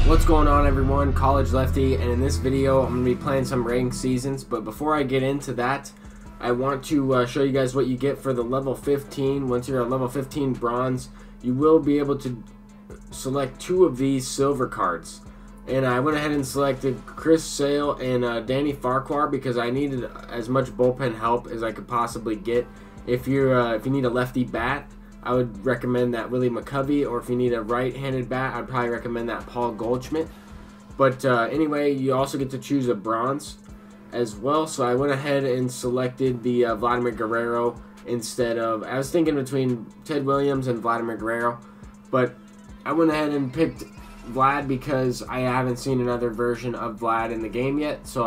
What's going on, everyone? College Lefty, and in this video I'm going to be playing some ranked seasons. But before I get into that, I want to show you guys what you get for the level 15. Once you're at level 15 bronze, you will be able to select 2 of these silver cards. And I went ahead and selected Chris Sale and Danny Farquhar because I needed as much bullpen help as I could possibly get. If you need a lefty bat, I would recommend that Willie McCovey, or if you need a right-handed bat, I'd probably recommend that Paul Goldschmidt. But anyway, you also get to choose a bronze as well. So I went ahead and selected the Vladimir Guerrero instead of, I was thinking between Ted Williams and Vladimir Guerrero, but I went ahead and picked Vlad because I haven't seen another version of Vlad in the game yet. So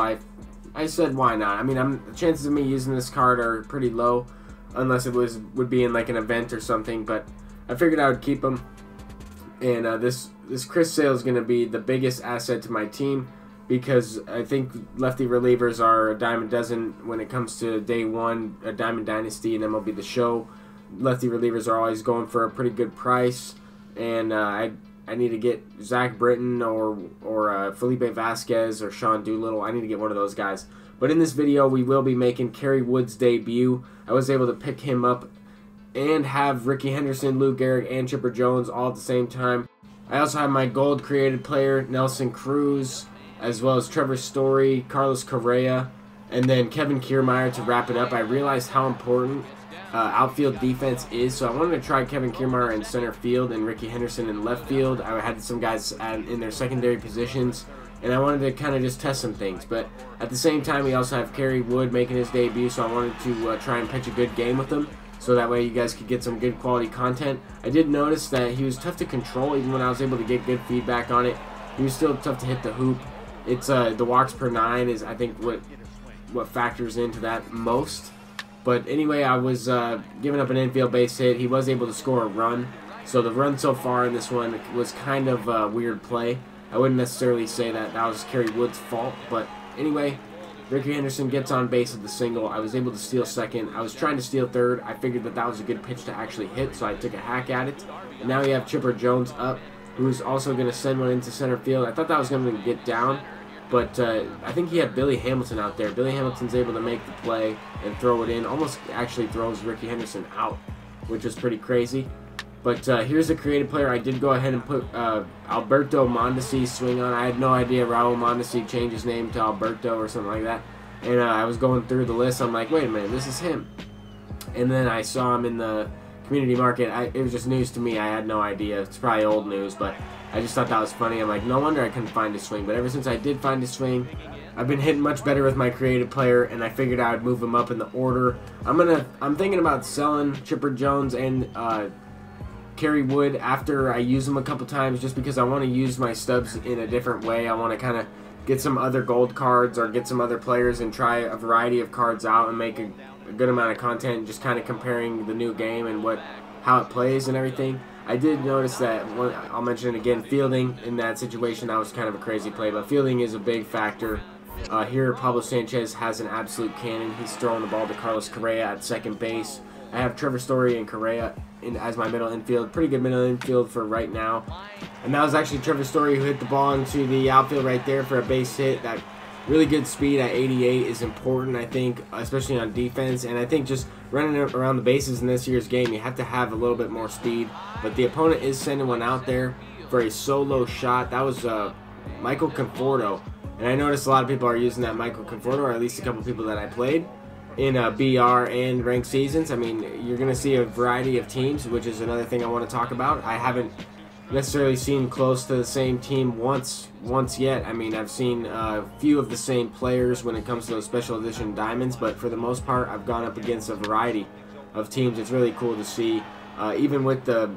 I said, why not? I mean, the chances of me using this card are pretty low, unless it would be in like an event or something, but I figured I would keep him. And this Chris Sale is going to be the biggest asset to my team because I think lefty relievers are a dime a dozen when it comes to day one, a Diamond Dynasty and MLB The Show. Lefty relievers are always going for a pretty good price, and I need to get Zach Britton or Felipe Vasquez or Sean Doolittle. I need to get one of those guys. But in this video, we will be making Kerry Wood's debut. I was able to pick him up and have Ricky Henderson, Lou Gehrig, and Chipper Jones all at the same time. I also have my gold created player, Nelson Cruz, as well as Trevor Story, Carlos Correa, and then Kevin Kiermaier to wrap it up. I realized how important outfield defense is, so I wanted to try Kevin Kiermaier in center field and Ricky Henderson in left field. I had some guys in their secondary positions, and I wanted to kind of just test some things. But at the same time, we also have Kerry Wood making his debut, so I wanted to try and pitch a good game with him, so that way you guys could get some good quality content. I did notice that he was tough to control, even when I was able to get good feedback on it. He was still tough to hit the hoop. It's the walks per 9 is, I think, what factors into that most. But anyway, I was giving up an infield base hit. He was able to score a run. So the run so far in this one was kind of a weird play. I wouldn't necessarily say that was Kerry Wood's fault. But anyway, Ricky Henderson gets on base with the single. I was able to steal second. I was trying to steal third. I figured that was a good pitch to actually hit, so I took a hack at it. And now we have Chipper Jones up, who's also going to send one into center field. I thought that was going to get down, but I think he had Billy Hamilton out there. Billy Hamilton's able to make the play and throw it in. Almost actually throws Ricky Henderson out, which was pretty crazy. But here's a creative player. I did go ahead and put Alberto Mondesi swing on. I had no idea Raul Mondesi changed his name to Alberto or something like that. And I was going through the list. I'm like, wait a minute, this is him. And then I saw him in the community market. It was just news to me. I had no idea. It's probably old news, but I just thought that was funny. I'm like, no wonder I couldn't find his swing. But ever since I did find his swing, I've been hitting much better with my creative player, and I figured I would move him up in the order. I'm thinking about selling Chipper Jones and Kerry Wood after I use them a couple times, just because I want to use my stubs in a different way. I want to kind of get some other gold cards or get some other players and try a variety of cards out and make a good amount of content, just kind of comparing the new game and how it plays and everything. I did notice that, I'll mention it again, fielding in that situation, that was kind of a crazy play, but fielding is a big factor. Here, Pablo Sanchez has an absolute cannon. He's throwing the ball to Carlos Correa at second base. I have Trevor Story and Correa as my middle infield. Pretty good middle infield for right now. And that was actually Trevor Story who hit the ball into the outfield right there for a base hit. That really good speed at 88 is important, I think, especially on defense. And I think just running around the bases in this year's game, you have to have a little bit more speed. But the opponent is sending one out there for a solo shot. That was Michael Conforto. And I noticed a lot of people are using that Michael Conforto, or at least a couple people that I played in BR and ranked seasons. I mean, you're going to see a variety of teams, which is another thing I want to talk about. I haven't necessarily seen close to the same team once yet. I mean, I've seen a few of the same players when it comes to those special edition diamonds, but for the most part, I've gone up against a variety of teams. It's really cool to see, even with the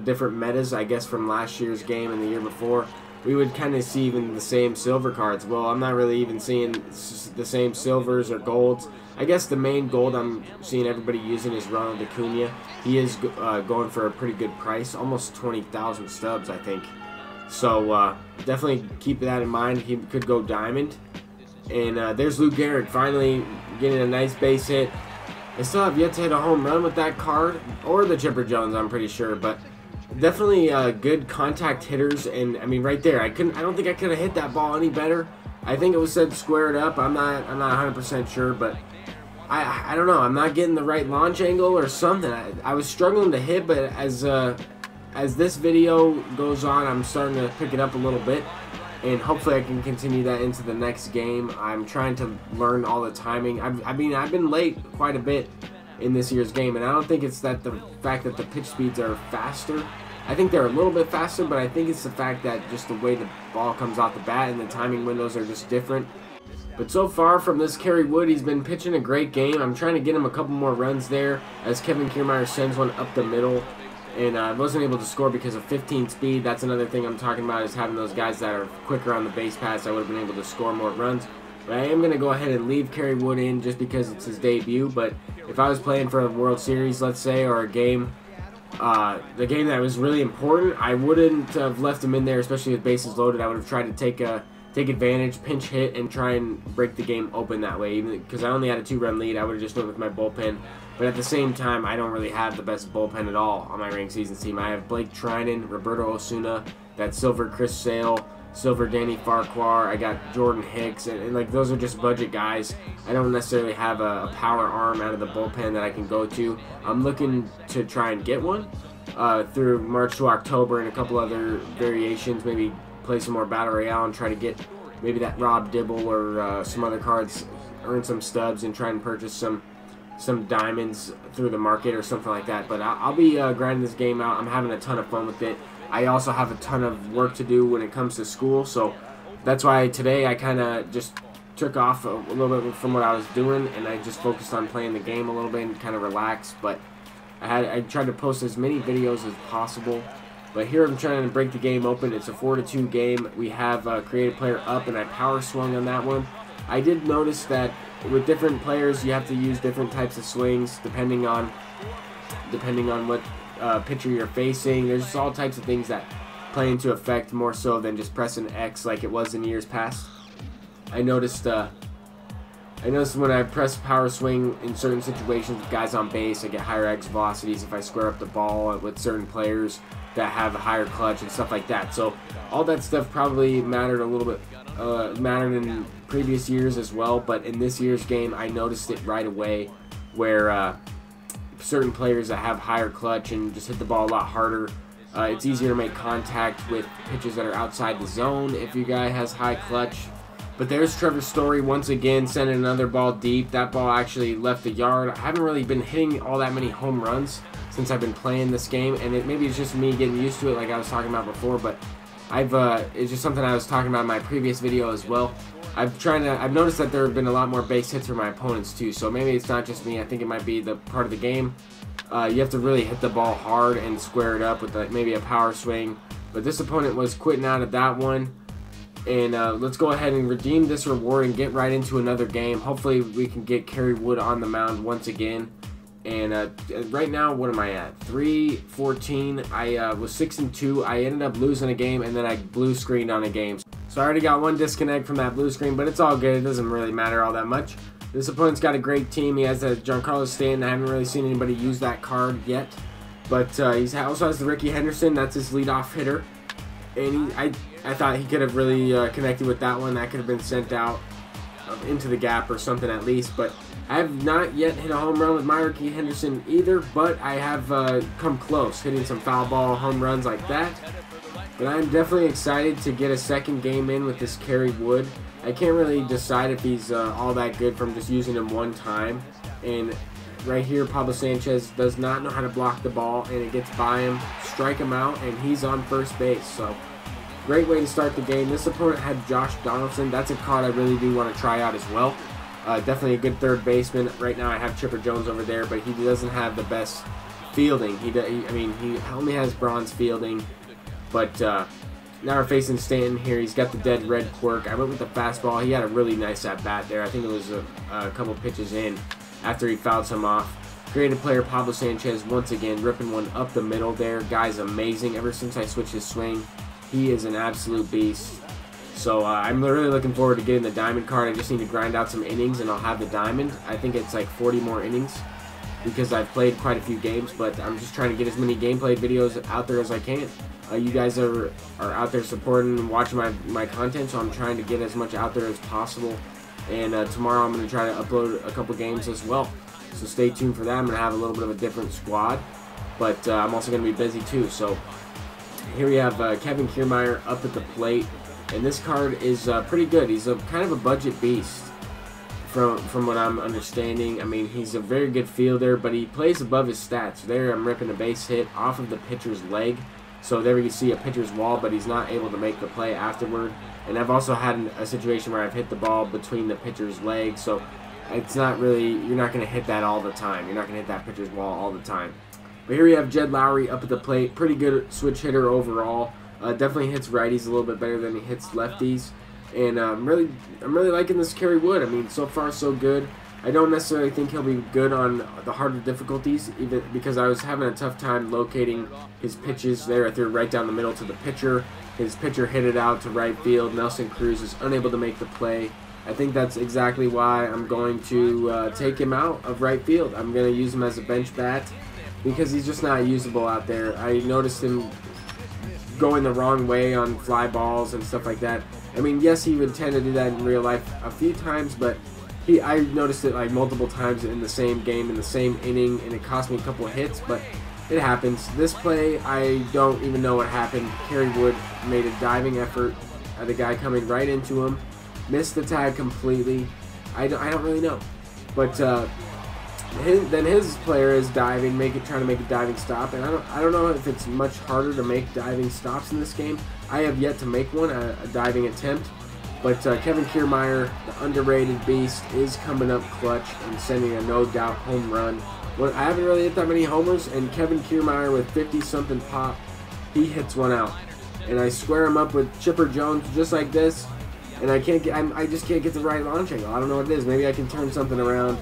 different metas, I guess, from last year's game and the year before. We would kind of see even the same silver cards. Well, I'm not really even seeing the same silvers or golds. I guess the main gold I'm seeing everybody using is Ronald Acuna. He is going for a pretty good price, almost 20,000 stubs, I think. So definitely keep that in mind. He could go diamond. And there's Lou Gehrig finally getting a nice base hit. I still have yet to hit a home run with that card, or the Chipper Jones, I'm pretty sure. But Definitely good contact hitters, and I mean right there, I don't think I could have hit that ball any better. I think it was said squared up. I'm not 100% sure, but I don't know. I'm not getting the right launch angle or something. I was struggling to hit, but as this video goes on, I'm starting to pick it up a little bit, and hopefully I can continue that into the next game. I'm trying to learn all the timing. I've been late quite a bit in this year's game, and I don't think it's that the fact that the pitch speeds are faster. I think they're a little bit faster, but I think it's the fact that just the way the ball comes off the bat and the timing windows are just different. But so far from this Kerry Wood, he's been pitching a great game. I'm trying to get him a couple more runs there as Kevin Kiermaier sends one up the middle, and I wasn't able to score because of 15 speed. That's another thing I'm talking about, is having those guys that are quicker on the base pass. I would have been able to score more runs. But I am going to go ahead and leave Kerry Wood in just because it's his debut. But if I was playing for a World Series, let's say, or a game, the game that was really important, I wouldn't have left him in there, especially with bases loaded. I would have tried to take advantage, pinch hit, and try and break the game open that way. Even because I only had a 2-run lead, I would have just went with my bullpen. But at the same time, I don't really have the best bullpen at all on my ranked seasons team. I have Blake Trinan, Roberto Osuna, that Silver Chris Sale, Silver Danny Farquhar, I got Jordan Hicks, and like those are just budget guys. I don't necessarily have a power arm out of the bullpen that I can go to. I'm looking to try and get one through March to October and a couple other variations, maybe play some more Battle Royale and try to get maybe that Rob Dibble or some other cards, earn some stubs and try and purchase some diamonds through the market or something like that. But I'll be grinding this game out. I'm having a ton of fun with it. I also have a ton of work to do when it comes to school, so that's why today I kind of just took off a little bit from what I was doing, and I just focused on playing the game a little bit and kind of relaxed. But I tried to post as many videos as possible. But here I'm trying to break the game open. It's a 4-2 game. We have creative player up, and I power swung on that one. I did notice that with different players, you have to use different types of swings depending on what pitcher you're facing. There's all types of things that play into effect more so than just pressing X like it was in years past. I noticed when I press power swing in certain situations with guys on base, I get higher X velocities if I square up the ball with certain players that have a higher clutch and stuff like that. So all that stuff probably mattered a little bit, mattered in previous years as well, but in this year's game I noticed it right away where certain players that have higher clutch and just hit the ball a lot harder, it's easier to make contact with pitches that are outside the zone if your guy has high clutch. But there's Trevor Story once again sending another ball deep. That ball actually left the yard. I haven't really been hitting all that many home runs since I've been playing this game, and maybe it's just me getting used to it like I was talking about before, but it's just something I was talking about in my previous video as well. I've noticed that there have been a lot more base hits for my opponents too, so maybe it's not just me. I think it might be the part of the game. You have to really hit the ball hard and square it up with maybe a power swing. But this opponent was quitting out of that one. And let's go ahead and redeem this reward and get right into another game. Hopefully we can get Kerry Wood on the mound once again. And right now, what am I at? 3-14. I was 6-2. I ended up losing a game, and then I blue screened on a game. So I already got one disconnect from that blue screen, but it's all good. It doesn't really matter all that much. This opponent's got a great team. He has a Giancarlo Stanton. I haven't really seen anybody use that card yet. But he also has the Ricky Henderson. That's his leadoff hitter. And I thought he could have really connected with that one. That could have been sent out into the gap or something at least. But I have not yet hit a home run with my Ricky Henderson either. But I have come close, hitting some foul ball home runs like that. But I'm definitely excited to get a second game in with this Kerry Wood. I can't really decide if he's all that good from just using him one time. And right here, Pablo Sanchez does not know how to block the ball, and it gets by him, strike him out, and he's on first base. So great way to start the game. This opponent had Josh Donaldson. That's a card I really do want to try out as well. Definitely a good third baseman. Right now I have Chipper Jones over there, but he doesn't have the best fielding. He only has bronze fielding. But now we're facing Stanton here. He's got the dead red quirk. I went with the fastball. He had a really nice at-bat there. I think it was a couple pitches in after he fouled some off. Creative player Pablo Sanchez once again ripping one up the middle there. Guy's amazing. Ever since I switched his swing, he is an absolute beast. So I'm really looking forward to getting the diamond card. I just need to grind out some innings and I'll have the diamond. I think it's like 40 more innings. because I've played quite a few games, but I'm just trying to get as many gameplay videos out there as I can. You guys are out there supporting and watching my content, so I'm trying to get as much out there as possible. And tomorrow I'm going to try to upload a couple games as well. So stay tuned for that. I'm going to have a little bit of a different squad, but I'm also going to be busy too. So here we have Kevin Kiermaier up at the plate, and this card is pretty good. He's kind of a budget beast from what I'm understanding. I mean, he's a very good fielder, but he plays above his stats. There I'm ripping a base hit off of the pitcher's leg. So there we can see a pitcher's wall, but he's not able to make the play afterward. And I've also had a situation where I've hit the ball between the pitcher's legs, so it's not really, you're not going to hit that all the time. You're not going to hit that pitcher's wall all the time. But here we have Jed Lowry up at the plate. Pretty good switch hitter overall. Definitely hits righties a little bit better than he hits lefties. And I'm really liking this Kerry Wood. I mean, so far so good. I don't necessarily think he'll be good on the harder difficulties, even because I was having a tough time locating his pitches there. I threw right down the middle to the pitcher. His pitcher hit it out to right field. Nelson Cruz is unable to make the play. I think that's exactly why I'm going to take him out of right field. I'm going to use him as a bench bat because he's just not usable out there. I noticed him going the wrong way on fly balls and stuff like that. I mean, yes, he would tend to do that in real life a few times, but I noticed it like multiple times in the same game, in the same inning, and it cost me a couple of hits, but it happens. This play, I don't even know what happened. Kerry Wood made a diving effort at the guy coming right into him, missed the tag completely. I don't really know, but then his player is diving, trying to make a diving stop, and I don't know if it's much harder to make diving stops in this game. I have yet to make one, a diving attempt. But Kevin Kiermaier, the underrated beast, is coming up clutch and sending a no-doubt home run. Well, I haven't really hit that many homers, and Kevin Kiermaier with 50-something pop, he hits one out. And I square him up with Chipper Jones just like this, and I just can't get the right launch angle. I don't know what it is. Maybe I can turn something around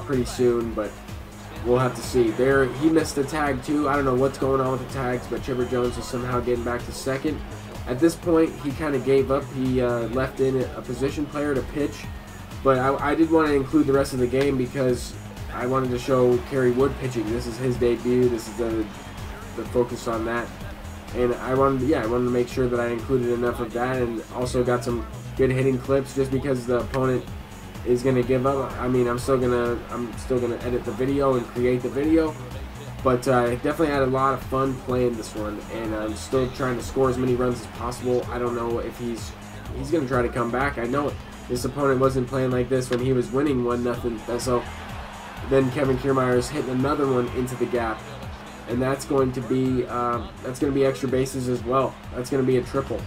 pretty soon, but we'll have to see. There, he missed the tag too. I don't know what's going on with the tags, but Chipper Jones is somehow getting back to second. At this point, he kind of gave up. He left in a position player to pitch, but I did want to include the rest of the game because I wanted to show Kerry Wood pitching. This is his debut. This is the focus on that, and I wanted to make sure that I included enough of that, and also got some good hitting clips just because the opponent is going to give up. I mean, I'm still gonna edit the video and create the video. But I definitely had a lot of fun playing this one, and I'm still trying to score as many runs as possible. I don't know if he's going to try to come back. I know this opponent wasn't playing like this when he was winning 1-0. So then Kevin Kiermaier is hitting another one into the gap, and that's going to be extra bases as well. That's going to be a triple.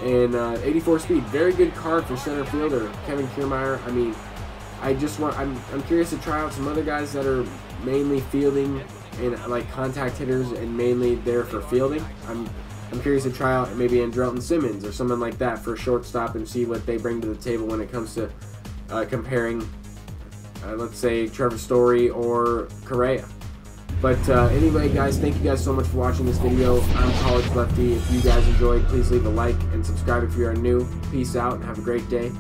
And 84 speed, very good card for center fielder Kevin Kiermaier. I mean, I'm curious to try out some other guys that are mainly fielding and like contact hitters and mainly there for fielding. I'm curious to try out maybe Andrelton Simmons or someone like that for shortstop and see what they bring to the table when it comes to comparing, let's say, Trevor Story or Correa. But anyway, guys, thank you guys so much for watching this video. I'm College Lefty. If you guys enjoyed, please leave a like and subscribe if you are new. Peace out and have a great day.